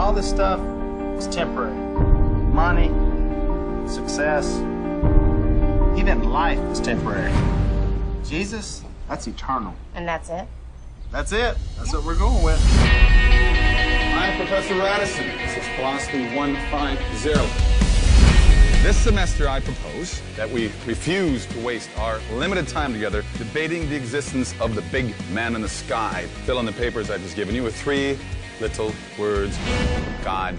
all this stuff is temporary. Money, success, even life is temporary. Jesus, that's eternal. And that's it? That's it. That's what we're going with. I'm Professor Radisson. This is Philosophy 150. This semester, I propose that we refuse to waste our limited time together debating the existence of the big man in the sky. Fill in the papers I've just given you with 3 little words. God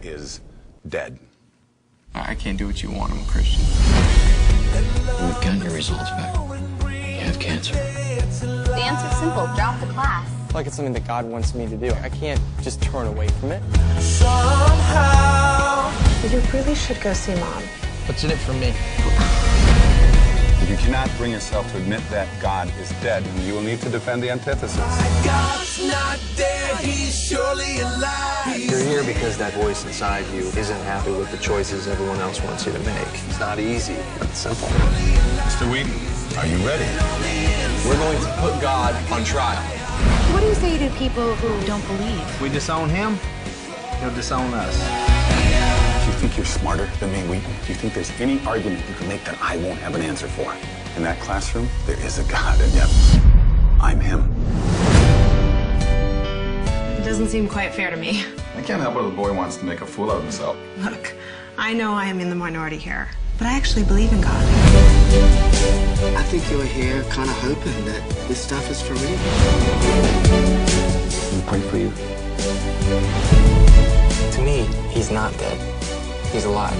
is dead. I can't do what you want. I'm a Christian. We've gotten your results back. You have cancer. The answer's simple. Drop the class. Like it's something that God wants me to do. I can't just turn away from it. You really should go see Mom. What's in it for me? If you cannot bring yourself to admit that God is dead, then you will need to defend the antithesis. God's not dead, he's surely alive. You're here because that voice inside you isn't happy with the choices everyone else wants you to make. It's not easy, but it's simple. Mr. Wheaton, are you ready? We're going to put God on trial. What do you say to people who don't believe? If we disown him, he'll disown us. Do you think you're smarter than me, Wheaton? Do you think there's any argument you can make that I won't have an answer for? In that classroom, there is a God, and yet I'm him. It doesn't seem quite fair to me. I can't help it if the boy wants to make a fool out of himself. Look, I know I am in the minority here, but I actually believe in God. I think you're here kind of hoping that this stuff is for real. We pray for you. To me, he's not dead. He's alive.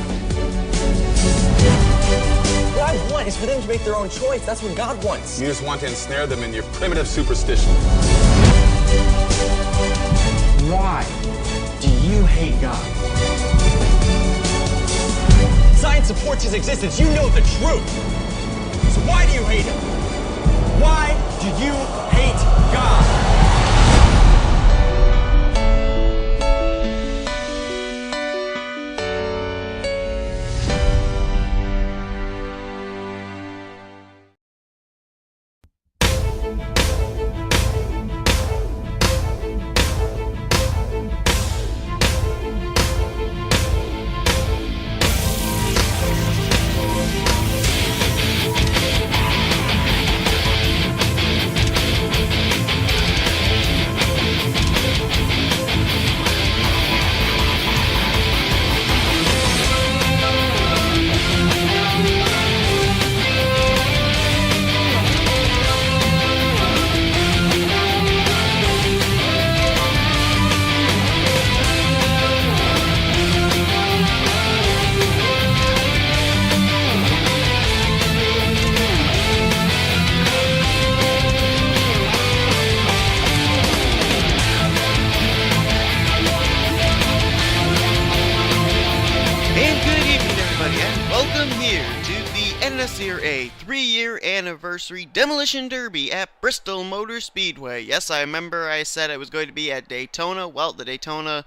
What I want is for them to make their own choice. That's what God wants. You just want to ensnare them in your primitive superstition. Why do you hate God? Science supports his existence. You know the truth. So why do you hate him? Why do you hate God? NNSCRA 3-year anniversary Demolition Derby at Bristol Motor Speedway. Yes, I remember I said I was going to be at Daytona. Well, the Daytona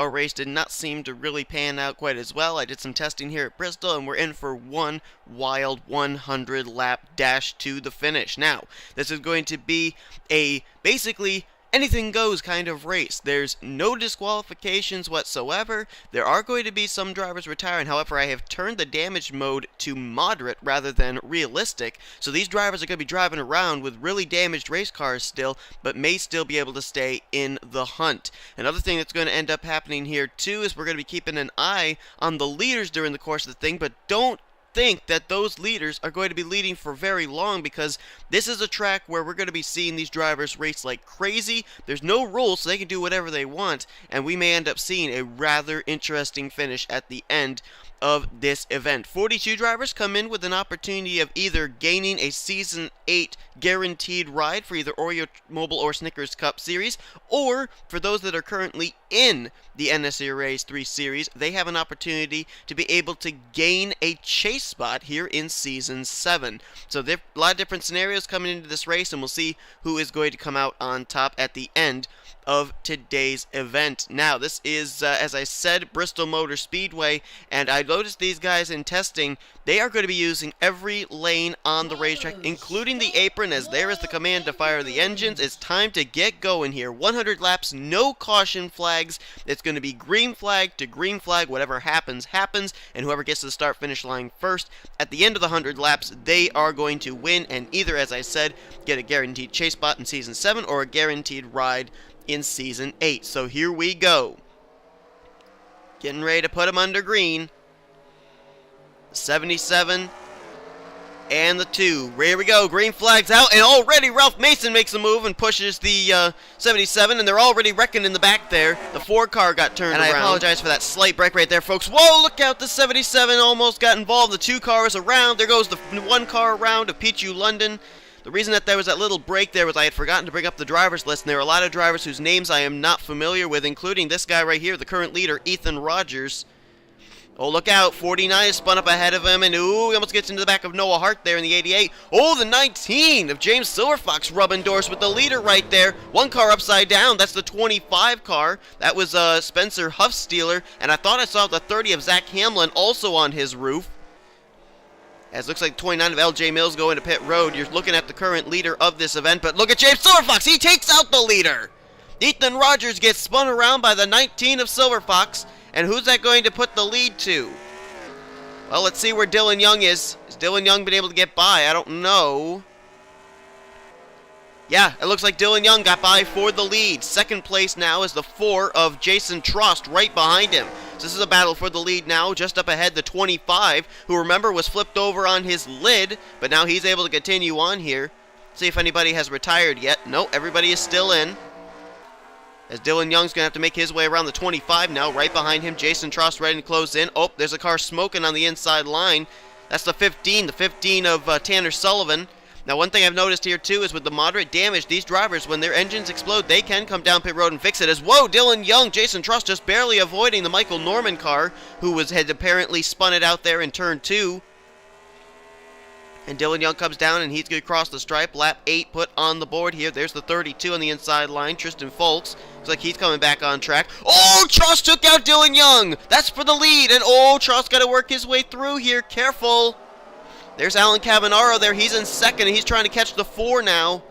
race did not seem to really pan out quite as well. I did some testing here at Bristol, and we're in for one wild 100-lap dash to the finish. Now, this is going to be a basically anything goes kind of race. There's no disqualifications whatsoever. There are going to be some drivers retiring. However, I have turned the damage mode to moderate rather than realistic. So these drivers are going to be driving around with really damaged race cars still, but may still be able to stay in the hunt. Another thing that's going to end up happening here too is we're going to be keeping an eye on the leaders during the course of the thing, but don't think that those leaders are going to be leading for very long, because this is a track where we're going to be seeing these drivers race like crazy. There's no rules, so they can do whatever they want, and we may end up seeing a rather interesting finish at the end of this event. 42 drivers come in with an opportunity of either gaining a Season 8 guaranteed ride for either Oreo Mobile or Snickers Cup Series, or for those that are currently in the NNSCRA's 3 Series, they have an opportunity to be able to gain a chase spot here in Season 7. So there are a lot of different scenarios coming into this race, and we'll see who is going to come out on top at the end of today's event. Now, this is, as I said, Bristol Motor Speedway, and I noticed these guys in testing, they are going to be using every lane on the racetrack, including the apron, as there is the command to fire the engines. It's time to get going here. 100 laps, no caution flags. It's going to be green flag to green flag. Whatever happens, happens, and whoever gets to the start-finish line first, at the end of the 100 laps, they are going to win, and either, as I said, get a guaranteed chase spot in Season 7 or a guaranteed ride in Season 8. So here we go. Getting ready to put them under green. 77 and the 2. Here we go. Green flag's out, and already Ralph Mason makes a move and pushes the 77, and they're already wrecking in the back there. The 4 car got turned around. And I apologize for that slight break right there, folks. Whoa, look out. The 77 almost got involved. The 2 cars around. There goes the 1 car around of Pichu London. The reason that there was that little break there was I had forgotten to bring up the driver's list, and there are a lot of drivers whose names I am not familiar with, including this guy right here, the current leader, Ethan Rogers. Oh, look out. 49 is spun up ahead of him, and ooh, he almost gets into the back of Noah Hart there in the 88. Oh, the 19 of James Silverfox rubbing doors with the leader right there. 1 car upside down. That's the 25 car. That was Spencer Huffstealer, and I thought I saw the 30 of Zach Hamlin also on his roof. As looks like 29 of LJ Mills go into pit road. You're looking at the current leader of this event, but look at James Silverfox. He takes out the leader. Ethan Rogers gets spun around by the 19 of Silverfox, and who's that going to put the lead to? Well, let's see where Dylan Young is. Has Dylan Young been able to get by? I don't know. Yeah, it looks like Dylan Young got by for the lead. Second place now is the 4 of Jason Trost right behind him. So this is a battle for the lead now. Just up ahead, the 25, who remember was flipped over on his lid, but now he's able to continue on here. See if anybody has retired yet. No, everybody is still in. As Dylan Young's going to have to make his way around the 25 now. Right behind him, Jason Trost ready to close in. Oh, there's a car smoking on the inside line. That's the 15 of Tanner Sullivan. Now, one thing I've noticed here, too, is with the moderate damage, these drivers, when their engines explode, they can come down pit road and fix it. As, whoa, Dylan Young, Jason Trost just barely avoiding the Michael Norman car, who had apparently spun it out there in turn 2. And Dylan Young comes down, and he's going to cross the stripe. Lap 8 put on the board here. There's the 32 on the inside line, Tristan Folks. Looks like he's coming back on track. Oh, Trost took out Dylan Young. That's for the lead. And, oh, Trost got to work his way through here. Careful. There's Alan Cavanaro there. He's in second, and he's trying to catch the 4 now.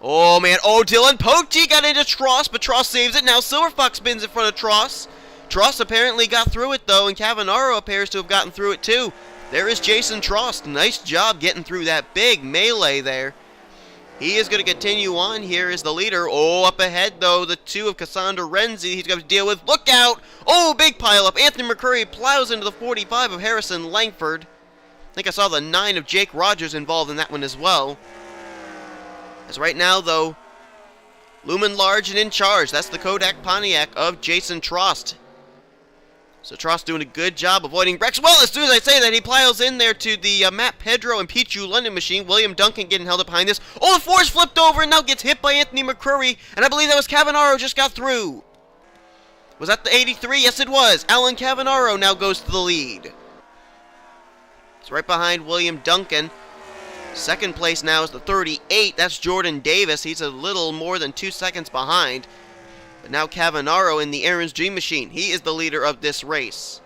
Oh, man. Oh, Dylan Pote got into Trost, but Trost saves it. Now Silverfox spins in front of Trost. Trost apparently got through it, though, and Cavanaro appears to have gotten through it, too. There is Jason Trost. Nice job getting through that big melee there. He is going to continue on here as the leader. Oh, up ahead, though, the 2 of Cassandra Renzi he's got to deal with. Look out! Oh, big pileup. Anthony McCurry plows into the 45 of Harrison Langford. I think I saw the 9 of Jake Rogers involved in that one as well. As right now, though, Lumen Large and in charge. That's the Kodak Pontiac of Jason Trost. So Trost doing a good job avoiding wrecks. Well, as soon as I say that, he plows in there to the Matt Pedro and Pichu London machine. William Duncan getting held up behind this. Oh, the 4's flipped over and now gets hit by Anthony McCurry. And I believe that was Cavanaro just got through. Was that the 83? Yes, it was. Alan Cavanaro now goes to the lead. It's right behind William Duncan. Second place now is the 38. That's Jordan Davis. He's a little more than 2 seconds behind. But now Cavanaro in the Aaron's Dream Machine. He is the leader of this race.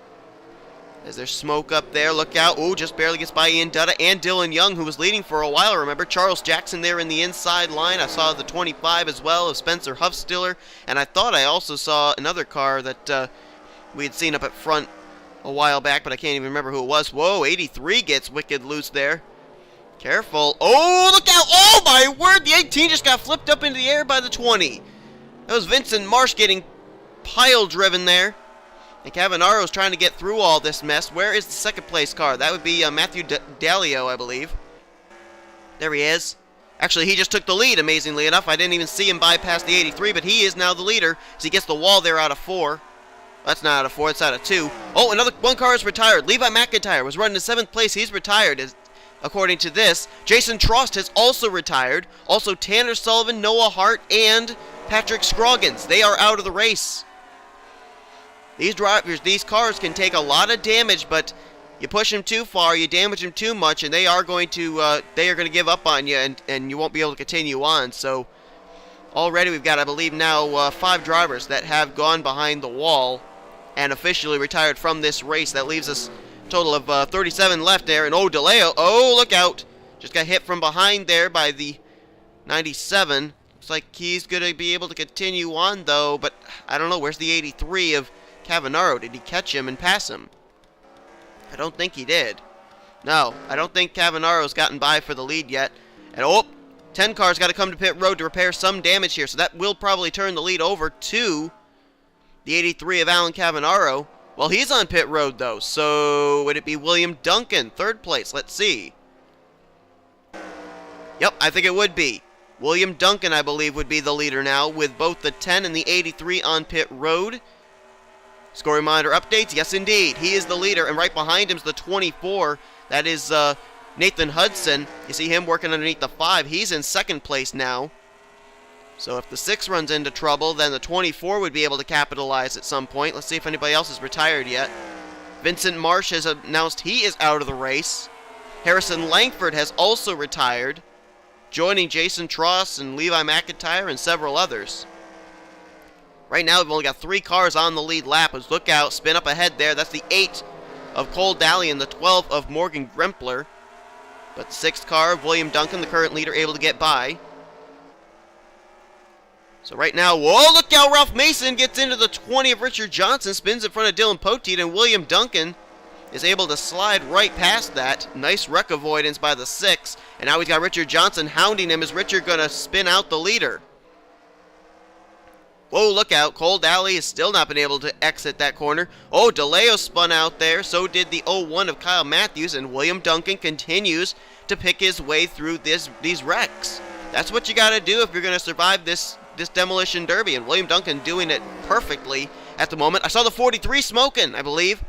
As there's smoke up there, look out. Ooh, just barely gets by Ian Dutta and Dylan Young, who was leading for a while. Remember, Charles Jackson there in the inside line. I saw the 25 as well of Spencer Huffstiller. And I thought I also saw another car that we had seen up at front a while back, but I can't even remember who it was. Whoa, 83 gets wicked loose there. Careful. Oh, look out. Oh, my word. The 18 just got flipped up into the air by the 20. That was Vincent Marsh getting pile-driven there. And Cavanaro's trying to get through all this mess. Where is the second place car? That would be Matthew Dalio, I believe. There he is. Actually, he just took the lead, amazingly enough. I didn't even see him bypass the 83, but he is now the leader as he gets the wall there out of 4. That's not out of 4, it's out of 2. Oh, another 1 car is retired. Levi McIntyre was running in 7th place. He's retired, according to this. Jason Trost has also retired. Also, Tanner Sullivan, Noah Hart, and Patrick Scroggins. They are out of the race. These drivers, these cars can take a lot of damage, but you push them too far, you damage them too much, and they are going to give up on you, and you won't be able to continue on. So Already we've got, I believe now, 5 drivers that have gone behind the wall and officially retired from this race. That leaves us a total of 37 left there. And DeLeo, look out. Just got hit from behind there by the 97. Looks like he's going to be able to continue on, though, but I don't know. Where's the 83 of Cavanaro? Did he catch him and pass him? I don't think he did. No, I don't think Cavanaro's gotten by for the lead yet. And 10 cars got to come to pit road to repair some damage here, so that will probably turn the lead over to the 83 of Alan Cavanaro. Well, he's on pit road, though, so would it be William Duncan, 3rd place? Let's see. Yep, I think it would be. William Duncan, I believe, would be the leader now, with both the 10 and the 83 on pit road. Scoring monitor updates, yes indeed, he is the leader, and right behind him is the 24. That is Nathan Hudson. You see him working underneath the 5. He's in 2nd place now. So if the 6 runs into trouble, then the 24 would be able to capitalize at some point. Let's see if anybody else is retired yet. Vincent Marsh has announced he is out of the race. Harrison Langford has also retired, joining Jason Tross and Levi McIntyre and several others. Right now, we've only got 3 cars on the lead lap. Let's look out, spin up ahead there. That's the 8 of Cole Daly and the 12 of Morgan Grempler. But the 6th car of William Duncan, the current leader, able to get by. So right now, look out, Ralph Mason gets into the 20 of Richard Johnson, spins in front of Dylan Poteet, and William Duncan is able to slide right past that. Nice wreck avoidance by the 6, and now he's got Richard Johnson hounding him. Is Richard going to spin out the leader? Look out, Cole Daly has still not been able to exit that corner. DeLeo spun out there, so did the 01 of Kyle Matthews, and William Duncan continues to pick his way through these wrecks. That's what you got to do if you're going to survive this Demolition Derby, and William Duncan doing it perfectly at the moment. I saw the 43 smoking, I believe.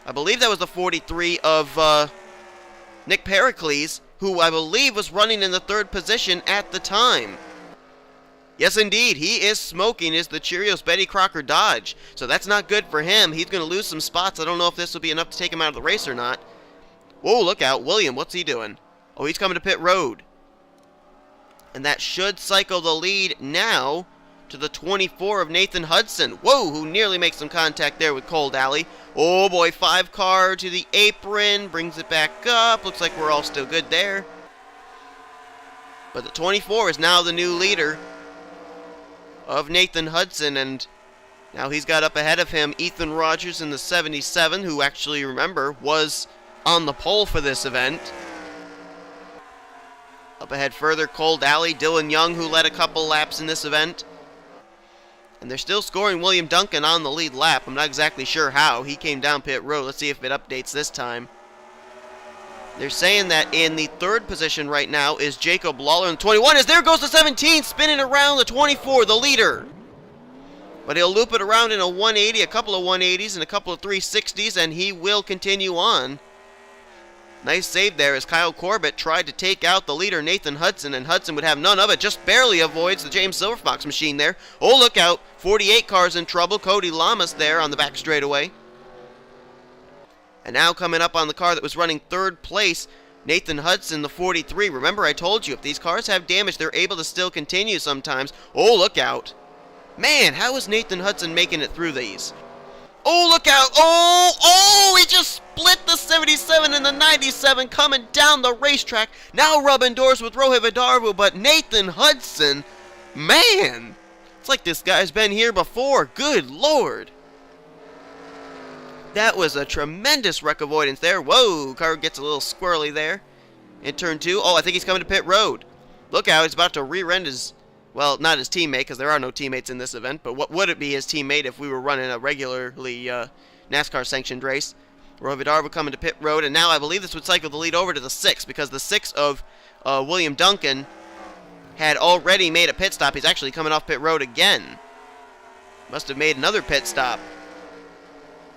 I believe that was the 43 of Nick Pericles, who I believe was running in the 3rd position at the time. Yes, indeed, he is smoking is the Cheerios Betty Crocker Dodge, so that's not good for him. He's going to lose some spots. I don't know if this will be enough to take him out of the race or not. Look out, William, what's he doing? He's coming to pit road. And that should cycle the lead now to the 24 of Nathan Hudson. Who nearly makes some contact there with Cole Daly. Boy, 5 car to the apron, brings it back up. Looks like we're all still good there. But the 24 is now the new leader of Nathan Hudson, and now he's got up ahead of him Ethan Rogers in the 77, who actually, remember, was on the pole for this event. Up ahead further, Cole Daly, Dylan Young, who led a couple laps in this event. And they're still scoring William Duncan on the lead lap. I'm not exactly sure how. He came down pit road. Let's see if it updates this time. They're saying that in the 3rd position right now is Jacob Lawler in 21. As there goes the 17, spinning around the 24, the leader. But he'll loop it around in a 180, a couple of 180s, and a couple of 360s, and he will continue on. Nice save there as Kyle Corbett tried to take out the leader, Nathan Hudson, and Hudson would have none of it, just barely avoids the James Silverfox machine there. Look out, 48 cars in trouble, Cody Lamas there on the back straightaway. And now coming up on the car that was running 3rd place, Nathan Hudson, the 43. Remember, I told you, if these cars have damage, they're able to still continue sometimes. Look out. Man, how is Nathan Hudson making it through these? Look out. He just split the 77 and the 97 coming down the racetrack. Now rubbing doors with Rohit Vidarvu, but Nathan Hudson, man, it's like this guy's been here before. Good Lord. That was a tremendous wreck avoidance there. Car gets a little squirrely there in turn 2. I think he's coming to pit road. Look out, he's about to rear-end his, well, not his teammate, because there are no teammates in this event, but what would it be his teammate if we were running a regularly NASCAR-sanctioned race? Rohit Vidarvu coming to pit road, and now I believe this would cycle the lead over to the 6, because the 6 of William Duncan had already made a pit stop. He's actually coming off pit road again. Must have made another pit stop.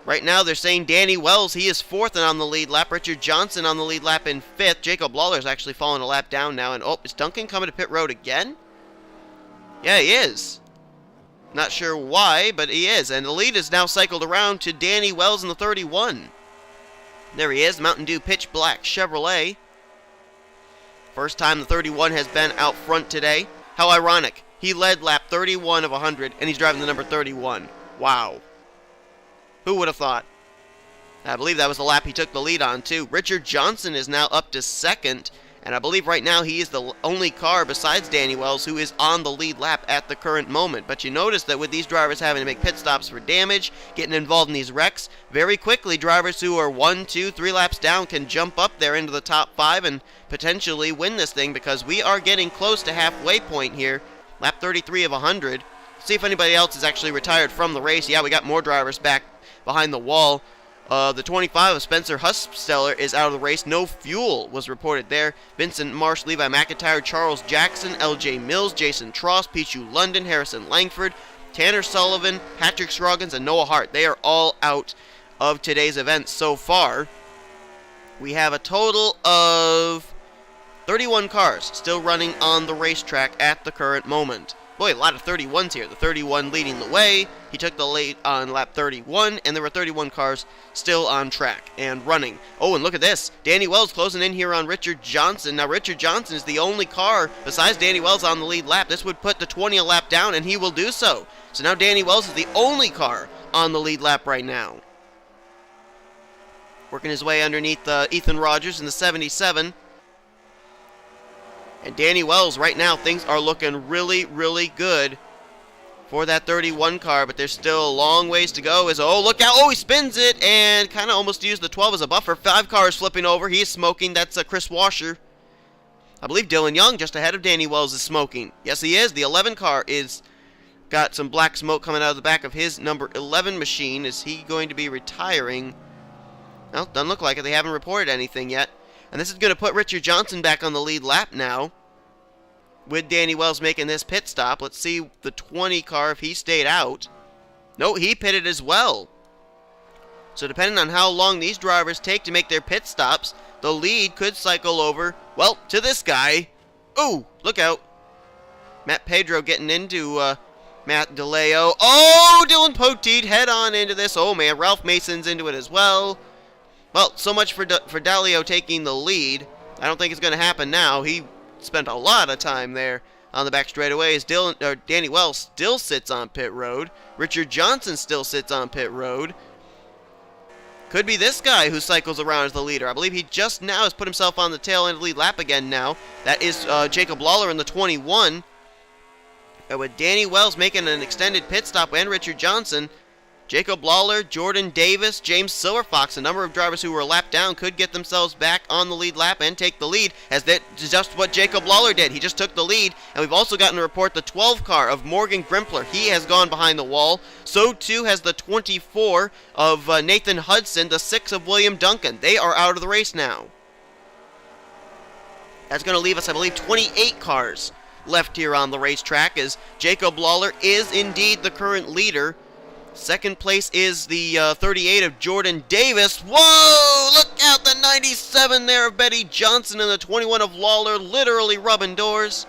Right now, they're saying Danny Wells, he is 4th and on the lead lap. Richard Johnson on the lead lap in 5th. Jacob Lawler's actually fallen a lap down now. And, is Duncan coming to pit road again? Yeah, he is. Not sure why, but he is. And the lead is now cycled around to Danny Wells in the 31. There he is, Mountain Dew Pitch Black Chevrolet. First time the 31 has been out front today. How ironic. He led lap 31 of 100, and he's driving the number 31. Wow. Who would have thought? I believe that was the lap he took the lead on, too. Richard Johnson is now up to second, and I believe right now he is the only car besides Danny Wells who is on the lead lap at the current moment. But you notice that with these drivers having to make pit stops for damage, getting involved in these wrecks, very quickly drivers who are 1, 2, 3 laps down can jump up there into the top 5 and potentially win this thing, because we are getting close to halfway point here. Lap 33 of 100. See if anybody else is actually retired from the race. Yeah, we got more drivers back behind the wall. The 25 of Spencer Hussteller is out of the race. No fuel was reported there. Vincent Marsh, Levi McIntyre, Charles Jackson, LJ Mills, Jason Tross, Pichu London, Harrison Langford, Tanner Sullivan, Patrick Scroggins, and Noah Hart. They are all out of today's event so far. We have a total of 31 cars still running on the racetrack at the current moment. Boy, a lot of 31s here. The 31 leading the way. He took the lead on lap 31, and there were 31 cars still on track and running. Oh, and look at this. Danny Wells closing in here on Richard Johnson. Now, Richard Johnson is the only car besides Danny Wells on the lead lap. This would put the 20 a lap down, and he will do so. So now Danny Wells is the only car on the lead lap right now. Working his way underneath Ethan Rogers in the 77. And Danny Wells, right now, things are looking really, really good for that 31 car, but there's still a long ways to go. Oh, look out. Oh, he spins it and kind of almost used the 12 as a buffer. 5 cars flipping over. He is smoking. That's Chris Washer. I believe Dylan Young, just ahead of Danny Wells, is smoking. Yes, he is. The 11 car is got some black smoke coming out of the back of his number 11 machine. Is he going to be retiring? Well, doesn't look like it. They haven't reported anything yet. And this is going to put Richard Johnson back on the lead lap now, with Danny Wells making this pit stop. Let's see the 20 car if he stayed out. No, he pitted as well. So depending on how long these drivers take to make their pit stops, the lead could cycle over, well, to this guy. Ooh, look out. Matt Pedro getting into Matt DeLeo. Oh, Dylan Poteet head on into this. Oh, man, Ralph Mason's into it as well. Well, so much for DeLeo taking the lead. I don't think it's going to happen now. He spent a lot of time there on the back straightaways. Danny Wells still sits on pit road. Richard Johnson still sits on pit road. Could be this guy who cycles around as the leader. I believe he just now has put himself on the tail end of the lead lap again now. That is Jacob Lawler in the 21. And with Danny Wells making an extended pit stop and Richard Johnson, Jacob Lawler, Jordan Davis, James Silverfox, a number of drivers who were a lap down could get themselves back on the lead lap and take the lead, as that's just what Jacob Lawler did. He just took the lead, and we've also gotten to report the 12 car of Morgan Grimpler. He has gone behind the wall. So too has the 24 of Nathan Hudson, the 6 of William Duncan. They are out of the race now. That's going to leave us, I believe, 28 cars left here on the racetrack, as Jacob Lawler is indeed the current leader. Second place is the 38 of Jordan Davis. Whoa! Look out, the 97 there of Betty Johnson and the 21 of Lawler, literally rubbing doors.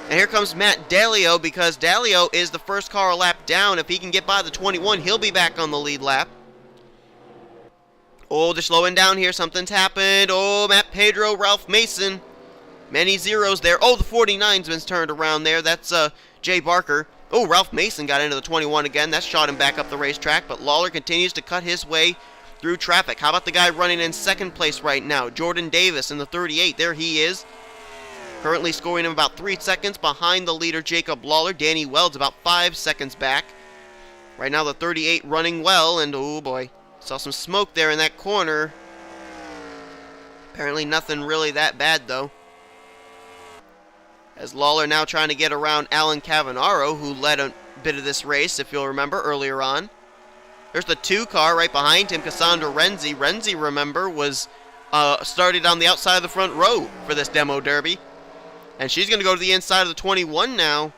And here comes Matt Dalio, because Dalio is the first car a lap down. If he can get by the 21, he'll be back on the lead lap. Oh, they're slowing down here. Something's happened. Oh, Matt Pedro, Ralph Mason. Many zeros there. Oh, the 49's been turned around there. That's Jay Barker. Oh, Ralph Mason got into the 21 again. That shot him back up the racetrack, but Lawler continues to cut his way through traffic. How about the guy running in second place right now? Jordan Davis in the 38. There he is. Currently scoring him about 3 seconds behind the leader, Jacob Lawler. Danny Wells about 5 seconds back. Right now the 38 running well, and oh boy, saw some smoke there in that corner. Apparently nothing really that bad though. As Lawler now trying to get around Alan Cavanaro, who led a bit of this race, if you'll remember, earlier on. There's the 2 car right behind him, Cassandra Renzi. Renzi, remember, was started on the outside of the front row for this demo derby. And she's going to go to the inside of the 21 now.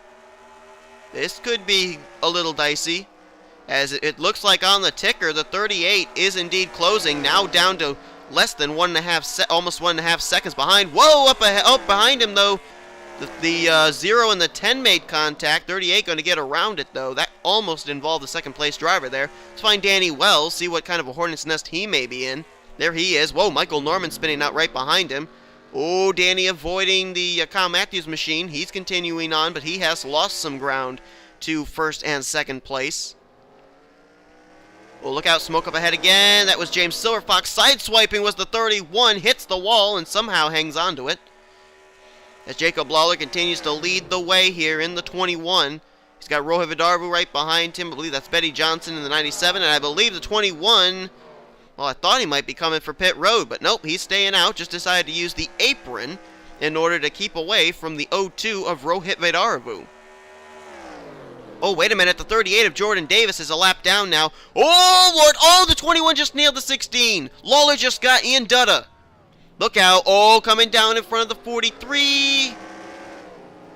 This could be a little dicey, as it looks like on the ticker, the 38 is indeed closing, now down to less than almost 1.5 seconds behind. Whoa, up behind him, though. The 0 and the 10 made contact. 38 going to get around it, though. That almost involved the second place driver there. Let's find Danny Wells, see what kind of a hornet's nest he may be in. There he is. Whoa, Michael Norman spinning out right behind him. Oh, Danny avoiding the Kyle Matthews machine. He's continuing on, but he has lost some ground to first and second place. Oh, look out, smoke up ahead again. That was James Silverfox. Sideswiping was the 31, hits the wall and somehow hangs on to it. As Jacob Lawler continues to lead the way here in the 21. He's got Rohit Vidarvu right behind him. I believe that's Betty Johnson in the 97, and I believe the 21... Well, I thought he might be coming for pit road, but nope, he's staying out. Just decided to use the apron in order to keep away from the 02 of Rohit Vidarvu. Oh, wait a minute. The 38 of Jordan Davis is a lap down now. Oh, Lord. Oh, the 21 just nailed the 16. Lawler just got Ian Dutta. Look out. Oh, coming down in front of the 43.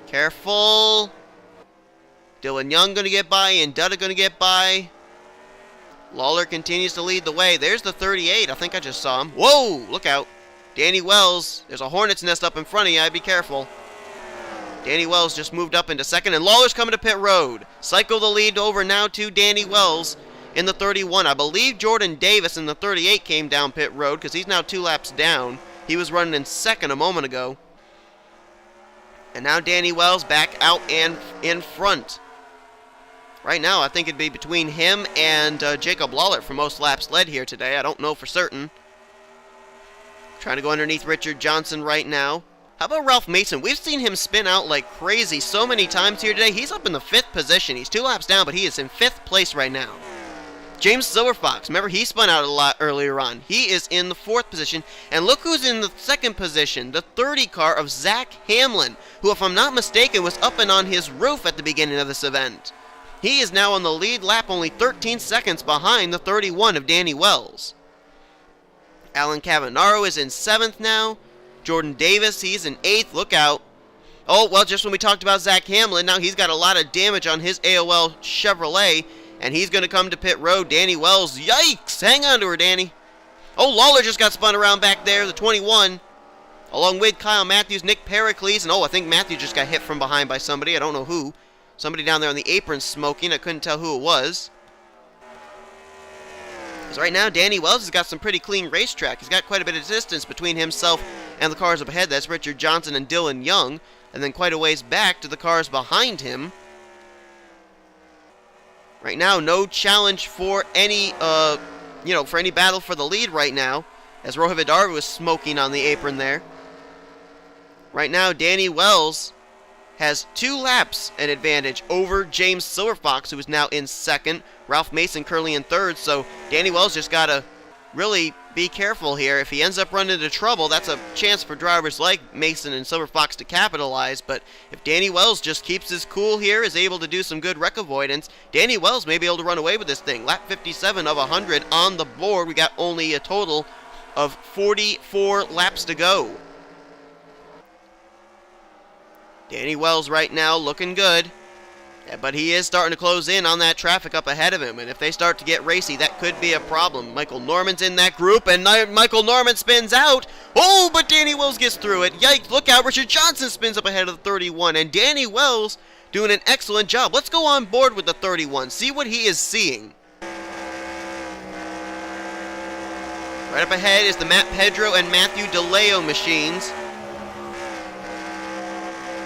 Careful. Dylan Young going to get by. Ian Dutta going to get by. Lawler continues to lead the way. There's the 38. I think I just saw him. Whoa, look out. Danny Wells. There's a hornet's nest up in front of you. I'd be careful. Danny Wells just moved up into second, and Lawler's coming to pit road. Cycle the lead over now to Danny Wells in the 31. I believe Jordan Davis in the 38 came down pit road because he's now 2 laps down. He was running in second a moment ago. And now Danny Wells back out and in front. Right now, I think it'd be between him and Jacob Lawler for most laps led here today. I don't know for certain. Trying to go underneath Richard Johnson right now. How about Ralph Mason? We've seen him spin out like crazy so many times here today. He's up in the 5th position. He's 2 laps down, but he is in 5th place right now. James Silverfox, remember he spun out a lot earlier on. He is in the 4th position. And look who's in the 2nd position, the 30 car of Zach Hamlin, who, if I'm not mistaken, was up and on his roof at the beginning of this event. He is now on the lead lap, only 13 seconds behind the 31 of Danny Wells. Alan Cavanaro is in 7th now. Jordan Davis, he's in 8th. Look out. Oh, well, just when we talked about Zach Hamlin, now he's got a lot of damage on his AOL Chevrolet, and he's going to come to pit road. Danny Wells, yikes! Hang on to her, Danny. Oh, Lawler just got spun around back there, the 21. Along with Kyle Matthews, Nick Pericles, and oh, I think Matthews just got hit from behind by somebody. I don't know who. Somebody down there on the apron smoking. I couldn't tell who it was. Because right now, Danny Wells has got some pretty clean racetrack. He's got quite a bit of distance between himself and the cars up ahead. That's Richard Johnson and Dylan Young. And then quite a ways back to the cars behind him. Right now, no challenge for any, for any battle for the lead right now. As Rohit Vidarvu is smoking on the apron there. Right now, Danny Wells has 2 laps an advantage over James Silverfox, who is now in 2nd. Ralph Mason currently in 3rd, so Danny Wells just got to really be careful here. If he ends up running into trouble, that's a chance for drivers like Mason and Silverfox to capitalize, but if Danny Wells just keeps his cool here, is able to do some good wreck avoidance, Danny Wells may be able to run away with this thing. Lap 57 of 100 on the board. We got only a total of 44 laps to go. Danny Wells right now looking good, but he is starting to close in on that traffic up ahead of him, and if they start to get racy, that could be a problem. Michael Norman's in that group, and Michael Norman spins out. Oh, but Danny Wells gets through it. Yikes, look out, Richard Johnson spins up ahead of the 31, and Danny Wells doing an excellent job. Let's go on board with the 31, see what he is seeing. Right up ahead is the Matt Pedro and Matthew DeLeo machines.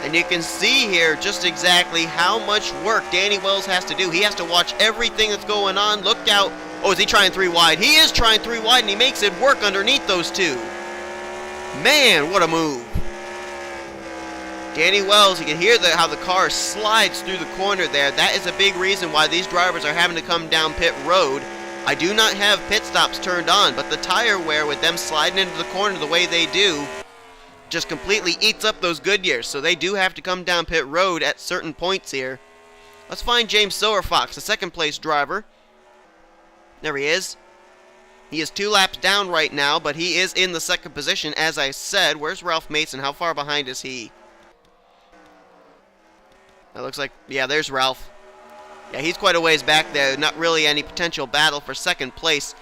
And you can see here just exactly how much work Danny Wells has to do. He has to watch everything that's going on. Look out. Oh, is he trying 3 wide? He is trying 3 wide, and he makes it work underneath those 2. Man, what a move. Danny Wells, you can hear how the car slides through the corner there. That is a big reason why these drivers are having to come down pit road. I do not have pit stops turned on, but the tire wear with them sliding into the corner the way they do just completely eats up those Goodyears, so they do have to come down pit road at certain points here. Let's find James Silverfox, the 2nd place driver. There he is. He is 2 laps down right now, but he is in the 2nd position, as I said. Where's Ralph Mason? How far behind is he? That looks like, yeah, there's Ralph. Yeah, he's quite a ways back there. Not really any potential battle for 2nd place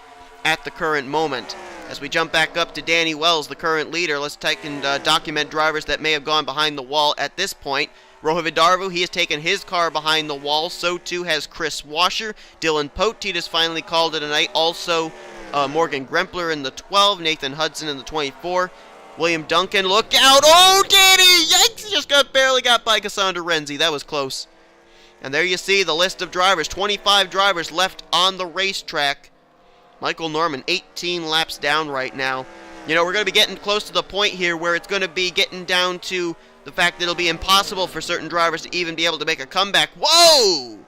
at the current moment. As we jump back up to Danny Wells, the current leader, let's take and document drivers that may have gone behind the wall at this point. Rohit Vidarvu, he has taken his car behind the wall. So too has Chris Washer. Dylan Poteet has finally called it a night. Also, Morgan Grempler in the 12, Nathan Hudson in the 24. William Duncan, look out. Oh, Danny! Yikes! Just barely got by Cassandra Renzi. That was close. And there you see the list of drivers. 25 drivers left on the racetrack. Michael Norman, 18 laps down right now. You know, we're going to be getting close to the point here where it's going to be getting down to the fact that it'll be impossible for certain drivers to even be able to make a comeback. Whoa!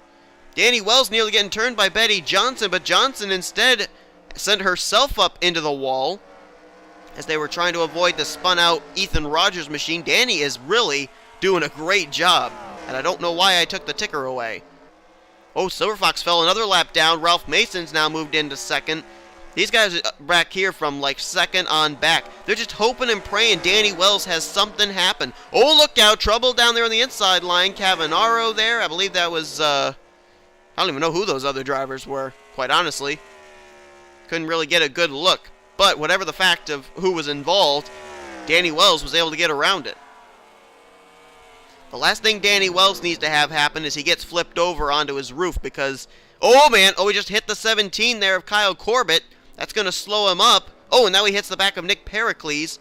Danny Wells nearly getting turned by Betty Johnson, but Johnson instead sent herself up into the wall as they were trying to avoid the spun-out Ethan Rogers machine. Danny is really doing a great job, and I don't know why I took the ticker away. Oh, Silver Fox fell another lap down. Ralph Mason's now moved into second. These guys are back here from like second on back. They're just hoping and praying Danny Wells has something happen. Oh, look out. Trouble down there on the inside line. Cavanaro there. I believe that was, I don't even know who those other drivers were, quite honestly. Couldn't really get a good look. But whatever the fact of who was involved, Danny Wells was able to get around it. The last thing Danny Wells needs to have happen is he gets flipped over onto his roof because, oh man, oh, he just hit the 17 there of Kyle Corbett. That's going to slow him up. Oh, and now he hits the back of Nick Pericles.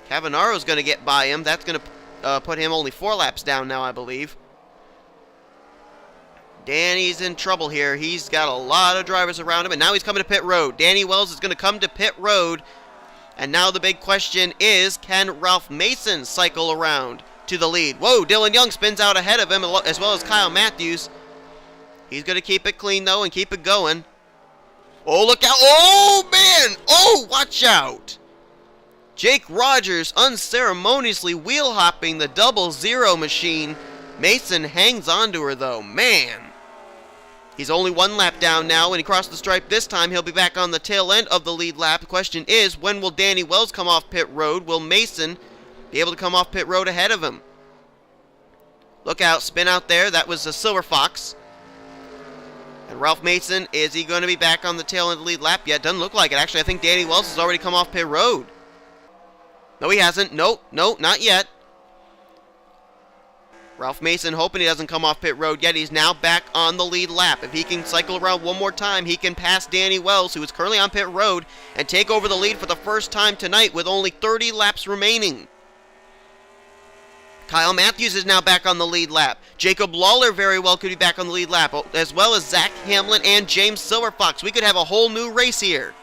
Cavanaro's going to get by him. That's going to put him only 4 laps down now, I believe. Danny's in trouble here. He's got a lot of drivers around him, and now he's coming to pit road. Danny Wells is going to come to pit road, and now the big question is, can Ralph Mason cycle around to the lead? Whoa, Dylan Young spins out ahead of him, as well as Kyle Matthews. He's going to keep it clean, though, and keep it going. Oh, look out. Oh, man. Oh, watch out. Jake Rogers unceremoniously wheel-hopping the 00 machine. Mason hangs on to her, though. Man. He's only 1 lap down now. When he crossed the stripe this time, he'll be back on the tail end of the lead lap. The question is, when will Danny Wells come off pit road? Will Mason be able to come off pit road ahead of him? Look out, spin out there. That was a Silver Fox. And Ralph Mason, is he going to be back on the tail end of the lead lap yet? Doesn't look like it. Actually, I think Danny Wells has already come off pit road. No, he hasn't. No, not yet. Ralph Mason hoping he doesn't come off pit road yet. He's now back on the lead lap. If he can cycle around one more time, he can pass Danny Wells, who is currently on pit road, and take over the lead for the first time tonight with only 30 laps remaining. Kyle Matthews is now back on the lead lap. Jacob Lawler very well could be back on the lead lap, as well as Zach Hamlin and James Silverfox. We could have a whole new race here.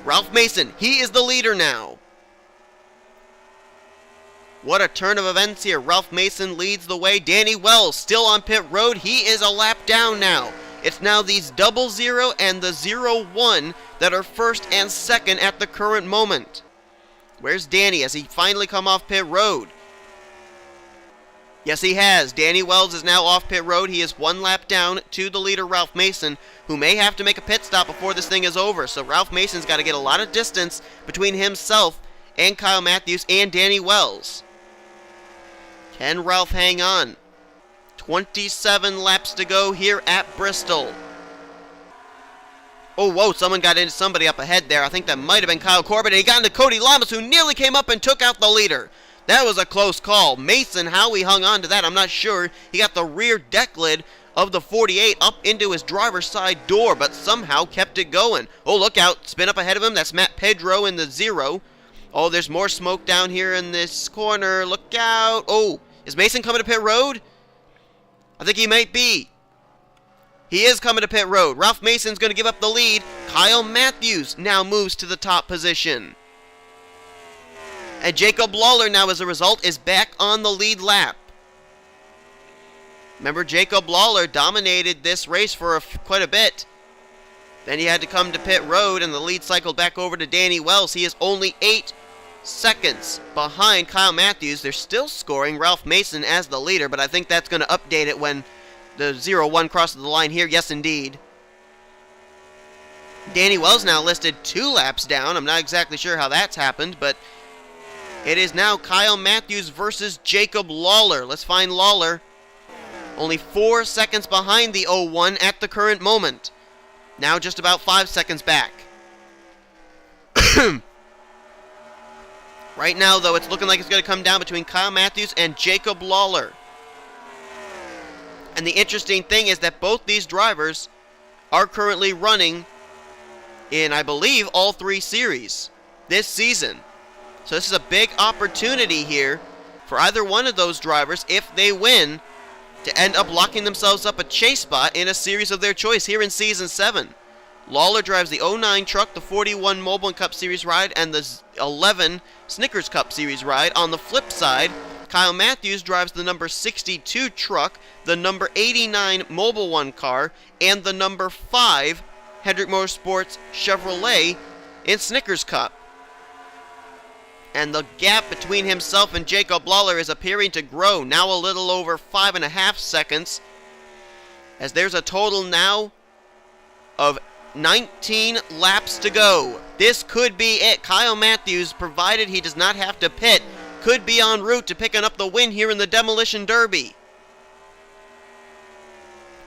Ralph Mason, he is the leader now. What a turn of events here. Ralph Mason leads the way. Danny Wells still on pit road. He is a lap down now. It's now these 00 and the 01 that are first and second at the current moment. Where's Danny? Has he finally come off pit road? Yes, he has. Danny Wells is now off pit road. He is 1 lap down to the leader, Ralph Mason, who may have to make a pit stop before this thing is over. So Ralph Mason's got to get a lot of distance between himself and Kyle Matthews and Danny Wells. Can Ralph hang on? 27 laps to go here at Bristol. Oh, whoa, someone got into somebody up ahead there. I think that might have been Kyle Corbett. He got into Cody Lamas, who nearly came up and took out the leader. That was a close call. Mason, how he hung on to that, I'm not sure. He got the rear deck lid of the 48 up into his driver's side door, but somehow kept it going. Oh, look out. Spin up ahead of him. That's Matt Pedro in the 0. Oh, there's more smoke down here in this corner. Look out. Oh, is Mason coming to pit road? I think he might be. He is coming to pit road. Ralph Mason's going to give up the lead. Kyle Matthews now moves to the top position. And Jacob Lawler now, as a result, is back on the lead lap. Remember, Jacob Lawler dominated this race for quite a bit. Then he had to come to pit road, and the lead cycled back over to Danny Wells. He is only 8 seconds behind Kyle Matthews. They're still scoring Ralph Mason as the leader, but I think that's going to update it when the 01 crosses the line here. Yes, indeed. Danny Wells now listed 2 laps down. I'm not exactly sure how that's happened, but it is now Kyle Matthews versus Jacob Lawler. Let's find Lawler. Only 4 seconds behind the 01 at the current moment. Now just about 5 seconds back. Right now, though, it's looking like it's going to come down between Kyle Matthews and Jacob Lawler. And the interesting thing is that both these drivers are currently running in, I believe, all 3 series this season. So this is a big opportunity here for either one of those drivers, if they win, to end up locking themselves up a chase spot in a series of their choice here in Season 7. Lawler drives the 09 truck, the 41 Mobile Cup Series ride, and the 11 Snickers Cup Series ride. On the flip side, Kyle Matthews drives the number 62 truck, the number 89 Mobile One car, and the number 5 Hendrick Motorsports Chevrolet in Snickers Cup. And the gap between himself and Jacob Lawler is appearing to grow, now a little over 5.5 seconds, as there's a total now of 19 laps to go. This could be it. Kyle Matthews, provided he does not have to pit, could be en route to picking up the win here in the Demolition Derby.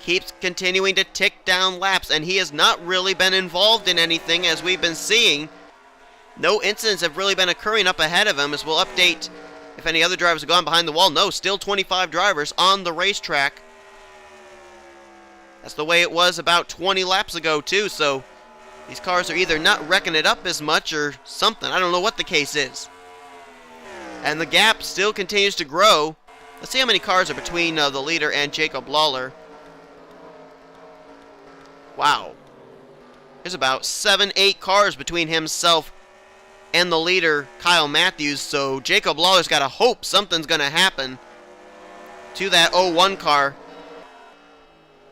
Keeps continuing to tick down laps, and he has not really been involved in anything, as we've been seeing. No incidents have really been occurring up ahead of him, as we'll update if any other drivers have gone behind the wall. No, still 25 drivers on the racetrack. That's the way it was about 20 laps ago, too, so these cars are either not wrecking it up as much or something. I don't know what the case is. And the gap still continues to grow. Let's see how many cars are between the leader and Jacob Lawler. Wow. There's about 7-8 cars between himself and the leader, Kyle Matthews, so Jacob Lawler's got to hope something's going to happen to that 01 car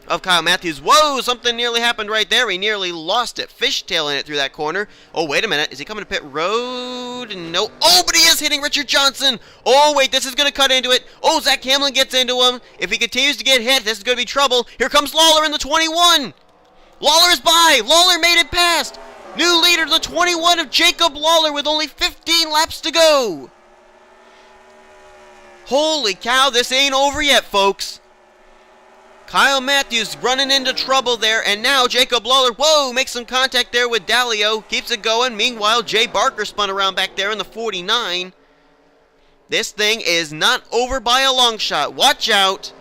of Kyle Matthews. Whoa, something nearly happened right there. He nearly lost it, fishtailing it through that corner. Oh, wait a minute. Is he coming to pit road? No. Oh, but he is hitting Richard Johnson. Oh, wait, this is going to cut into it. Oh, Zach Hamlin gets into him. If he continues to get hit, this is going to be trouble. Here comes Lawler in the 21. Lawler is by. Lawler made it past. New leader, the 21 of Jacob Lawler, with only 15 laps to go. Holy cow, this ain't over yet, folks. Kyle Matthews running into trouble there, and now Jacob Lawler, whoa, makes some contact there with Dalio, keeps it going. Meanwhile, Jay Barker spun around back there in the 49. This thing is not over by a long shot. Watch out.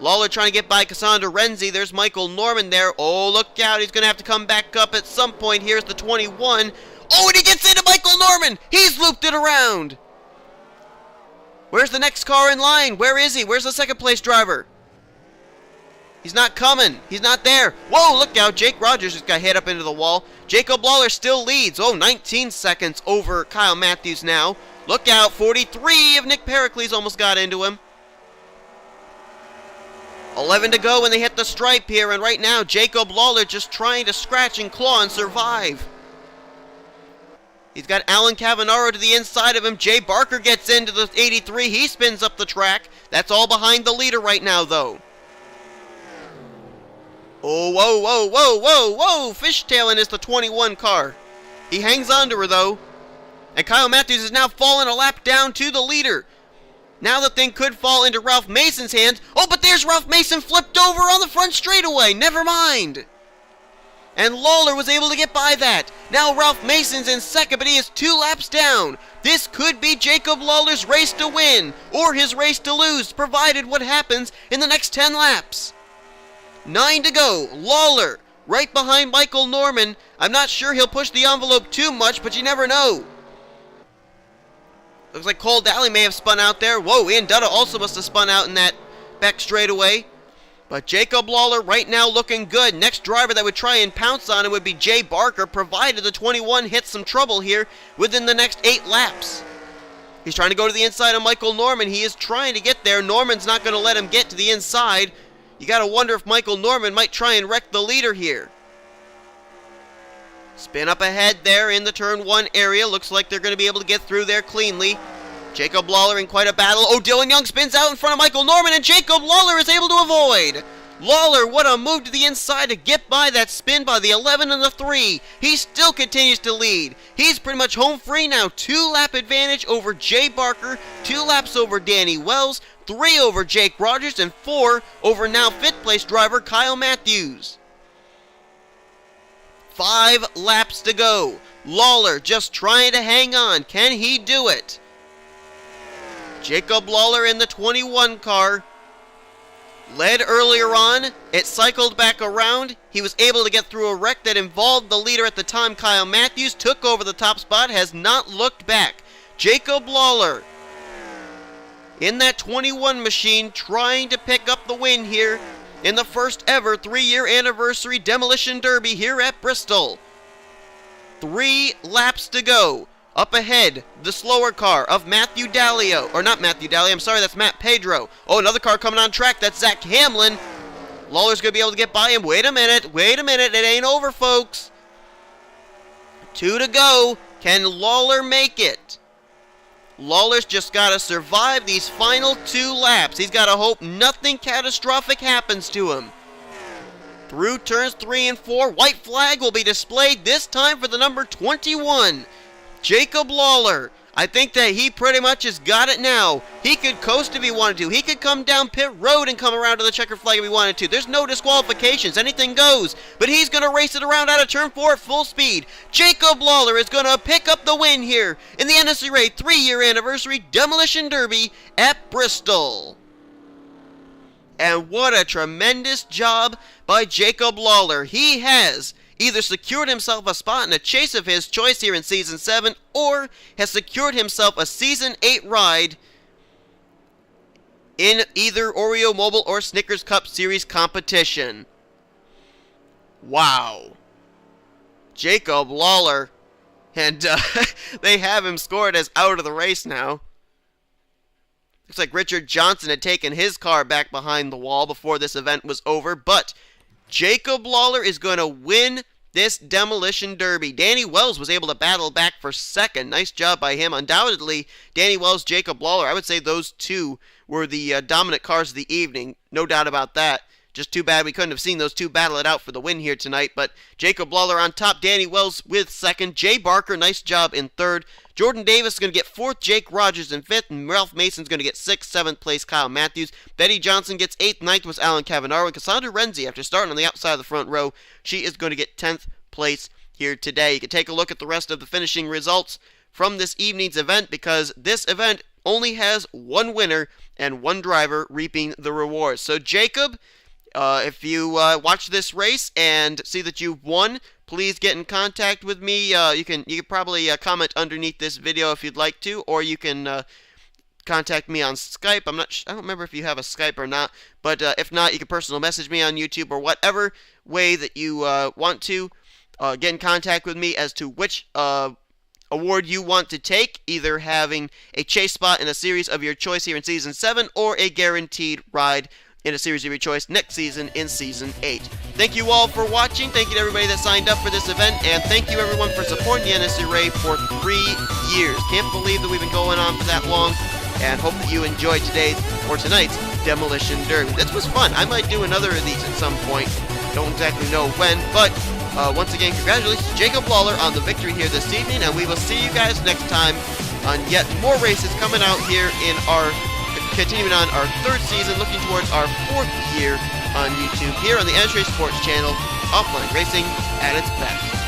Lawler trying to get by Cassandra Renzi. There's Michael Norman there. Oh, look out. He's going to have to come back up at some point. Here's the 21. Oh, and he gets into Michael Norman. He's looped it around. Where's the next car in line? Where is he? Where's the second place driver? He's not coming. He's not there. Whoa, look out. Jake Rogers just got hit up into the wall. Jacob Lawler still leads. Oh, 19 seconds over Kyle Matthews now. Look out. 43 of Nick Pericles almost got into him. 11 to go when they hit the stripe here, and right now Jacob Lawler just trying to scratch and claw and survive. He's got Alan Cavanaro to the inside of him. Jay Barker gets into the 83. He spins up the track. That's all behind the leader right now, though. Oh, whoa, whoa, whoa, whoa, whoa. Fishtailing is the 21 car. He hangs on to her, though. And Kyle Matthews is now falling a lap down to the leader. Now the thing could fall into Ralph Mason's hands. Oh, but there's Ralph Mason flipped over on the front straightaway. Never mind. And Lawler was able to get by that. Now Ralph Mason's in second, but he is 2 laps down. This could be Jacob Lawler's race to win, or his race to lose, provided what happens in the next 10 laps. 9 to go. Lawler right behind Michael Norman. I'm not sure he'll push the envelope too much, but you never know. Looks like Cole Daly may have spun out there. Whoa, Ian Dutta also must have spun out in that back straightaway. But Jacob Lawler right now looking good. Next driver that would try and pounce on him would be Jay Barker, provided the 21 hits some trouble here within the next 8 laps. He's trying to go to the inside of Michael Norman. He is trying to get there. Norman's not going to let him get to the inside. You got to wonder if Michael Norman might try and wreck the leader here. Spin up ahead there in the turn 1 area. Looks like they're going to be able to get through there cleanly. Jacob Lawler in quite a battle. Oh, Dylan Young spins out in front of Michael Norman, and Jacob Lawler is able to avoid. Lawler, what a move to the inside to get by that spin by the 11 and the 3. He still continues to lead. He's pretty much home free now. 2-lap advantage over Jay Barker, 2 laps over Danny Wells, 3 over Jake Rogers, and 4 over now 5th place driver Kyle Matthews. 5 laps to go. Lawler just trying to hang on. Can he do it? Jacob Lawler in the 21 car. Led earlier on. It cycled back around. He was able to get through a wreck that involved the leader at the time, Kyle Matthews, took over the top spot, has not looked back. Jacob Lawler in that 21 machine trying to pick up the win here in the first ever 3-year anniversary Demolition Derby here at Bristol. 3 laps to go. Up ahead, the slower car of Matthew Dallio. Or not Matthew Dallio, I'm sorry, that's Matt Pedro. Oh, another car coming on track, that's Zach Hamlin. Lawler's going to be able to get by him. Wait a minute, it ain't over, folks. 2 to go. Can Lawler make it? Lawler's just got to survive these final 2 laps. He's got to hope nothing catastrophic happens to him. Through turns 3 and 4, white flag will be displayed, this time for the number 21. Jacob Lawler. I think that he pretty much has got it now. He could coast if he wanted to. He could come down pit road and come around to the checker flag if he wanted to. There's no disqualifications. Anything goes. But he's going to race it around out of turn 4 at full speed. Jacob Lawler is going to pick up the win here in the NNSCRA 3-year anniversary Demolition Derby at Bristol. And what a tremendous job by Jacob Lawler. He has either secured himself a spot in a chase of his choice here in Season 7, or has secured himself a Season 8 ride in either Oreo Mobile or Snickers Cup Series competition. Wow. Jacob Lawler. And they have him scored as out of the race now. Looks like Richard Johnson had taken his car back behind the wall before this event was over, but Jacob Lawler is going to win this Demolition Derby. Danny Wells was able to battle back for second. Nice job by him. Undoubtedly, Danny Wells, Jacob Lawler, I would say those two were the dominant cars of the evening. No doubt about that. Just too bad we couldn't have seen those two battle it out for the win here tonight. But Jacob Lawler on top, Danny Wells with second. Jay Barker, nice job in third. Jordan Davis is going to get fourth. Jake Rogers in fifth. And Ralph Mason's going to get sixth. Seventh place, Kyle Matthews. Betty Johnson gets eighth. Ninth was Alan Cavanaro. And Cassandra Renzi, after starting on the outside of the front row, she is going to get 10th place here today. You can take a look at the rest of the finishing results from this evening's event, because this event only has one winner and one driver reaping the rewards. So Jacob, if you watch this race and see that you've won, please get in contact with me. You can probably comment underneath this video if you'd like to, or you can contact me on Skype. I don't remember if you have a Skype or not, but if not, you can personal message me on YouTube or whatever way that you want to get in contact with me as to which award you want to take, either having a chase spot in a series of your choice here in Season 7 or a guaranteed ride in a series of your choice next season in Season 8. Thank you all for watching. Thank you to everybody that signed up for this event, and thank you everyone for supporting the NNSCRA for 3 years. Can't believe that we've been going on for that long, and hope that you enjoyed tonight's Demolition Derby. This was fun. I might do another of these at some point. Don't exactly know when, but once again, congratulations to Jacob Lawler on the victory here this evening, and we will see you guys next time on yet more races coming out here in our continuing on our 3rd season, looking towards our 4th year on YouTube here on the NNSCRA Sports Channel, offline racing at its best.